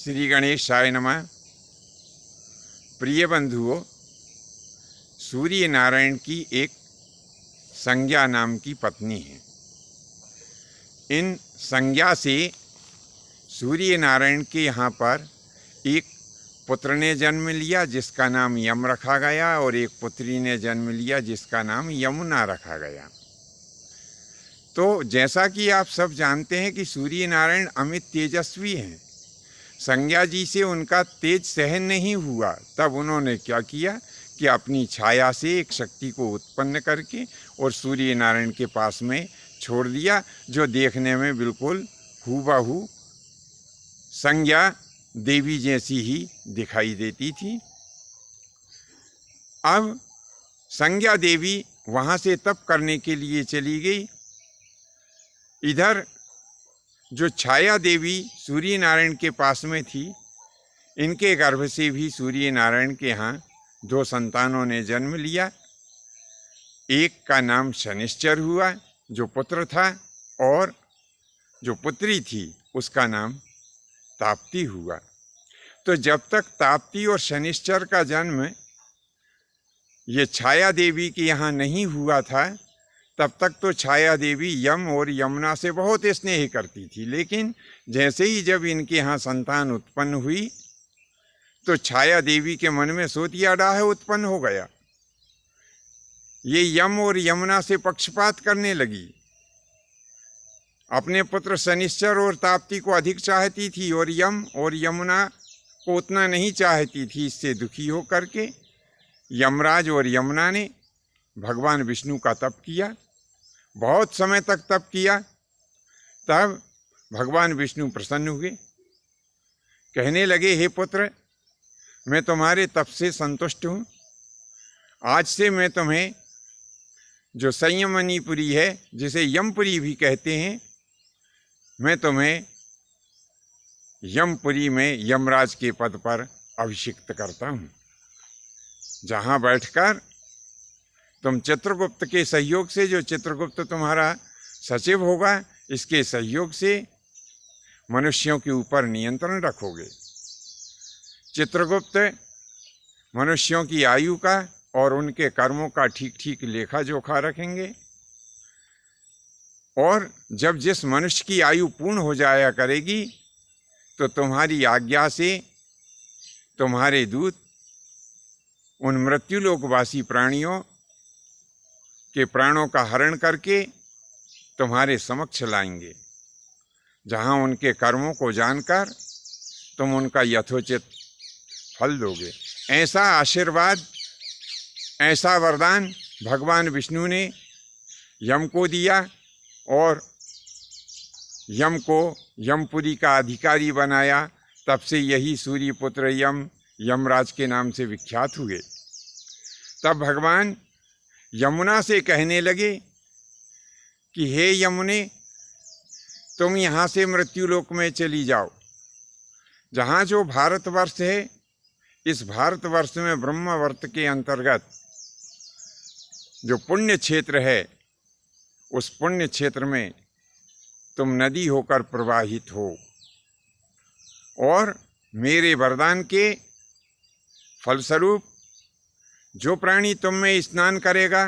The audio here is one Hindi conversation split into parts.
श्री गणेशाय नमः। प्रिय बंधुओं, सूर्य नारायण की एक संज्ञा नाम की पत्नी है। इन संज्ञा से सूर्य नारायण के यहाँ पर एक पुत्र ने जन्म लिया जिसका नाम यम रखा गया, और एक पुत्री ने जन्म लिया जिसका नाम यमुना रखा गया। तो जैसा कि आप सब जानते हैं कि सूर्य नारायण अमित तेजस्वी हैं। संज्ञा जी से उनका तेज सहन नहीं हुआ, तब उन्होंने क्या किया कि अपनी छाया से एक शक्ति को उत्पन्न करके और सूर्य नारायण के पास में छोड़ दिया, जो देखने में बिल्कुल हूबहू संज्ञा देवी जैसी ही दिखाई देती थी। अब संज्ञा देवी वहाँ से तप करने के लिए चली गई। इधर जो छाया देवी सूर्य नारायण के पास में थी, इनके गर्भ से भी सूर्य नारायण के यहाँ दो संतानों ने जन्म लिया। एक का नाम शनिश्चर हुआ जो पुत्र था, और जो पुत्री थी उसका नाम ताप्ती हुआ। तो जब तक ताप्ती और शनिश्चर का जन्म ये छाया देवी के यहाँ नहीं हुआ था, तब तक तो छाया देवी यम और यमुना से बहुत स्नेह करती थी। लेकिन जैसे ही जब इनके यहाँ संतान उत्पन्न हुई, तो छाया देवी के मन में सोतिया डाह उत्पन्न हो गया। ये यम और यमुना से पक्षपात करने लगी। अपने पुत्र शनिश्चर और ताप्ती को अधिक चाहती थी, और यम और यमुना को उतना नहीं चाहती थी। इससे दुखी होकर के यमराज और यमुना ने भगवान विष्णु का तप किया। बहुत समय तक तप किया। तब भगवान विष्णु प्रसन्न हुए। कहने लगे, हे पुत्र, मैं तुम्हारे तप से संतुष्ट हूँ। आज से मैं तुम्हें जो संयमनीपुरी है, जिसे यमपुरी भी कहते हैं, मैं तुम्हें यमपुरी में यमराज के पद पर अभिषिक्त करता हूँ, जहाँ बैठकर तुम चित्रगुप्त के सहयोग से, जो चित्रगुप्त तुम्हारा सचिव होगा, इसके सहयोग से मनुष्यों के ऊपर नियंत्रण रखोगे। चित्रगुप्त मनुष्यों की आयु का और उनके कर्मों का ठीक ठीक लेखा जोखा रखेंगे, और जब जिस मनुष्य की आयु पूर्ण हो जाया करेगी, तो तुम्हारी आज्ञा से तुम्हारे दूत उन मृत्युलोकवासी प्राणियों के प्राणों का हरण करके तुम्हारे समक्ष लाएंगे, जहाँ उनके कर्मों को जानकर तुम उनका यथोचित फल दोगे। ऐसा आशीर्वाद, ऐसा वरदान भगवान विष्णु ने यम को दिया, और यम को यमपुरी का अधिकारी बनाया। तब से यही सूर्यपुत्र यम यमराज के नाम से विख्यात हुए। तब भगवान यमुना से कहने लगे कि हे यमुने, तुम यहाँ से मृत्युलोक में चली जाओ। जहाँ जो भारतवर्ष है, इस भारतवर्ष में ब्रह्मवर्त के अंतर्गत जो पुण्य क्षेत्र है, उस पुण्य क्षेत्र में तुम नदी होकर प्रवाहित हो, और मेरे वरदान के फलस्वरूप जो प्राणी तुम में स्नान करेगा,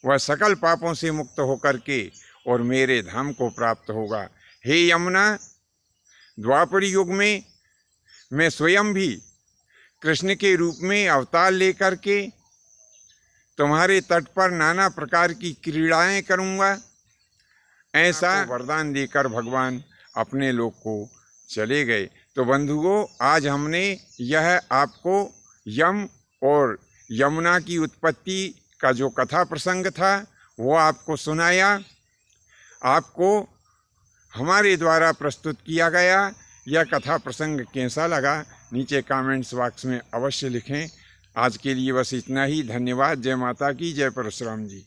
वह सकल पापों से मुक्त होकर के और मेरे धाम को प्राप्त होगा। हे यमुना, द्वापर युग में मैं स्वयं भी कृष्ण के रूप में अवतार लेकर के तुम्हारे तट पर नाना प्रकार की क्रीड़ाएं करूँगा। ऐसा वरदान देकर भगवान अपने लोक को चले गए। तो बंधुओं, आज हमने यह आपको यम और यमुना की उत्पत्ति का जो कथा प्रसंग था, वो आपको सुनाया। आपको हमारे द्वारा प्रस्तुत किया गया यह कथा प्रसंग कैसा लगा, नीचे कमेंट्स बॉक्स में अवश्य लिखें। आज के लिए बस इतना ही। धन्यवाद। जय माता की, जय परशुराम जी की।